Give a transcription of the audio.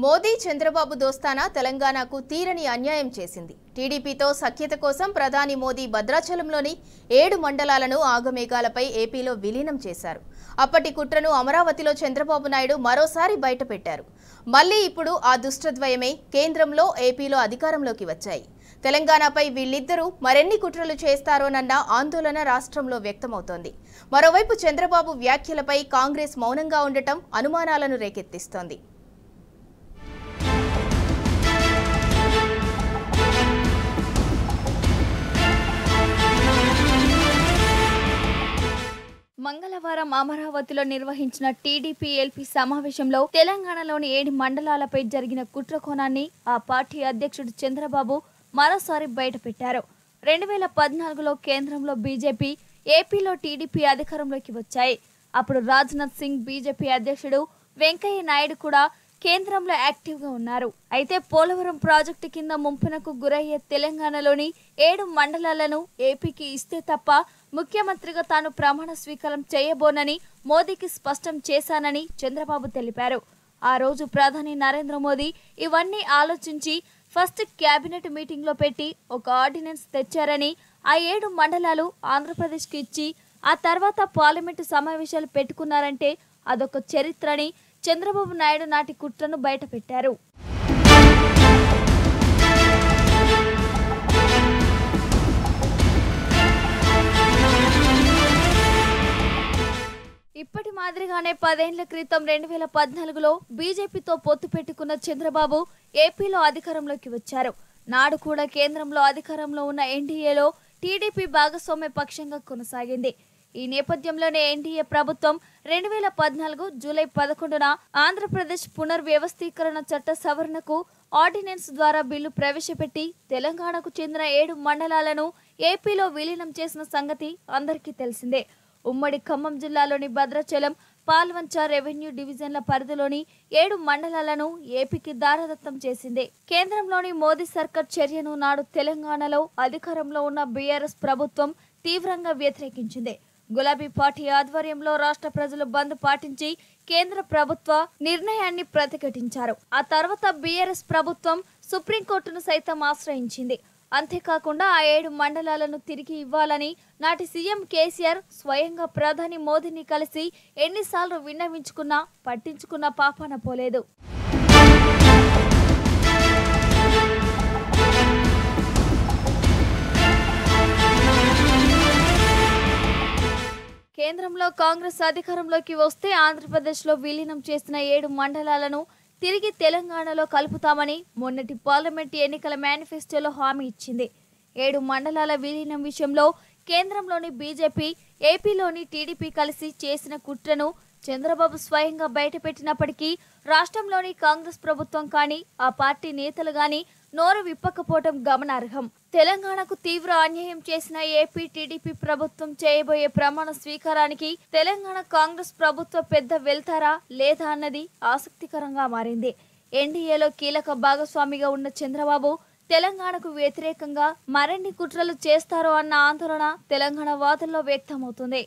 మోదీ చంద్రబాబు దోస్తానా తెలంగాణకు తీరని అన్యాయం చేసింది. టీడీపీతో సఖ్యత కోసం ప్రధాని మోదీ భద్రాచలంలోని 7 మండలాలను ఆగమేఘాలపై ఏపీలో విలీనం చేశారు. అప్పటి కుట్రను అమరావతిలో చంద్రబాబు నాయుడు మరోసారి బయటపెట్టారు. మళ్లీ ఇప్పుడు ఆ దుష్టద్వయమే కేంద్రంలో ఏపీలో అధికారంలోకి వచ్చాయి. తెలంగాణపై వీళ్ళిద్దరూ మరెన్ని కుట్రలు చేస్తారోనన్న ఆందోళన రాష్ట్రంలో వ్యక్తమవుతోంది. మరోవైపు చంద్రబాబు వ్యాఖ్యలపై కాంగ్రెస్ మౌనంగా ఉండటం అనుమానాలను రేకెత్తిస్తోంది. మంగళవారం అమరావతిలో నిర్వహించిన టీడీపీ ఎల్పీ సమావేశంలో తెలంగాణలోని 7 మండలాలపై జరిగిన కుట్రకోణాన్ని ఆ పార్టీ అధ్యక్షుడు చంద్రబాబు మరోసారి బయటపెట్టారు. 2014లో కేంద్రంలో బీజేపీ, ఏపీలో టీడీపీ అధికారంలోకి వచ్చాయి. అప్పుడు రాజ్నాథ్ సింగ్ బీజేపీ అధ్యక్షుడు వెంకయ్య నాయుడు కూడా కేంద్రంలో యాక్టివ్గా ఉన్నారు. అయితే పోలవరం ప్రాజెక్టు కింద ముంపునకు గురయ్యే తెలంగాణలోని 7 మండలాలను ఏపీకి ఇస్తే తప్ప ముఖ్యమంత్రిగా తాను ప్రమాణ స్వీకారం చేయబోనని మోదీకి స్పష్టం చేశానని చంద్రబాబు తెలిపారు. ఆ రోజు ప్రధాని నరేంద్ర మోదీ ఇవన్నీ ఆలోచించి ఫస్ట్ కేబినెట్ మీటింగ్ లో పెట్టి ఒక ఆర్డినెన్స్ తెచ్చారని, ఆ 7 మండలాలు ఆంధ్రప్రదేశ్కి ఇచ్చి ఆ తర్వాత పార్లమెంటు సమావేశాలు పెట్టుకున్నారంటే అదొక చరిత్రని చంద్రబాబు నాయుడు నాటి కుట్రను బయటపెట్టారు. ఇప్పటి మాదిరిగానే 10 ఏళ్ల క్రితం 2014లో బీజేపీతో పొత్తు పెట్టుకున్న చంద్రబాబు ఏపీలో అధికారంలోకి వచ్చారు. నాడు కూడా కేంద్రంలో అధికారంలో ఉన్న ఎన్డీఏలో టీడీపీ భాగస్వామ్య పక్షంగా కొనసాగింది. ఈ నేపథ్యంలోనే ఎన్డీఏ ప్రభుత్వం 2014 జూలై 11న ఆంధ్రప్రదేశ్ పునర్వ్యవస్థీకరణ చట్ట సవరణకు ఆర్డినెన్స్ ద్వారా బిల్లు ప్రవేశపెట్టి తెలంగాణకు చెందిన 7 మండలాలను ఏపీలో విలీనం చేసిన సంగతి అందరికీ తెలిసిందే. ఉమ్మడి ఖమ్మం జిల్లాలోని భద్రాచలం, పాల్వంచ రెవెన్యూ డివిజన్ల పరిధిలోని 7 మండలాలను ఏపీకి దారదత్తం చేసింది. కేంద్రంలోని మోదీ సర్కార్ చర్యను నాడు తెలంగాణలో అధికారంలో ఉన్న బీఆర్ఎస్ ప్రభుత్వం తీవ్రంగా వ్యతిరేకించింది. గులాబీ పార్టీ ఆధ్వర్యంలో రాష్ట్ర ప్రజలు బంద్ పాటించి కేంద్ర ప్రభుత్వ నిర్ణయాన్ని ప్రతిఘటించారు. ఆ తర్వాత బీఆర్ఎస్ ప్రభుత్వం సుప్రీంకోర్టును సైతం ఆశ్రయించింది. అంతేకాకుండా ఆ 7 మండలాలను తిరిగి ఇవ్వాలని నాటి సీఎం కేసీఆర్ స్వయంగా ప్రధాని మోదీని కలిసి ఎన్నిసార్లు విన్నవించుకున్నా పట్టించుకున్న పాపాన పోలేదు. కేంద్రంలో కాంగ్రెస్ అధికారంలోకి వస్తే ఆంధ్రప్రదేశ్లో విలీనం చేసిన 7 మండలాలను తిరిగి తెలంగాణలో కలుపుతామని మొన్నటి పార్లమెంటు ఎన్నికల మేనిఫెస్టోలో హామీ ఇచ్చింది. 7 మండలాల విలీనం విషయంలో కేంద్రంలోని బీజేపీ, ఏపీలోని టీడీపీ కలిసి చేసిన కుట్రను చంద్రబాబు స్వయంగా బయటపెట్టినప్పటికీ రాష్ట్రంలోని కాంగ్రెస్ ప్రభుత్వం కానీ ఆ పార్టీ నేతలు గాని నోరు విప్పకపోవడం గమనార్హం. తెలంగాణకు తీవ్ర అన్యాయం చేసిన ఏపీ టీడీపీ ప్రభుత్వం చేయబోయే ప్రమాణ స్వీకారానికి తెలంగాణ కాంగ్రెస్ ప్రభుత్వం పెద్ద వెళ్తారా లేదా అన్నది ఆసక్తికరంగా మారింది. ఎన్డీఏలో కీలక భాగస్వామిగా ఉన్న చంద్రబాబు తెలంగాణకు వ్యతిరేకంగా మరిన్ని కుట్రలు చేస్తారో అన్న ఆందోళన తెలంగాణ వాదుల్లో వ్యక్తమవుతుంది.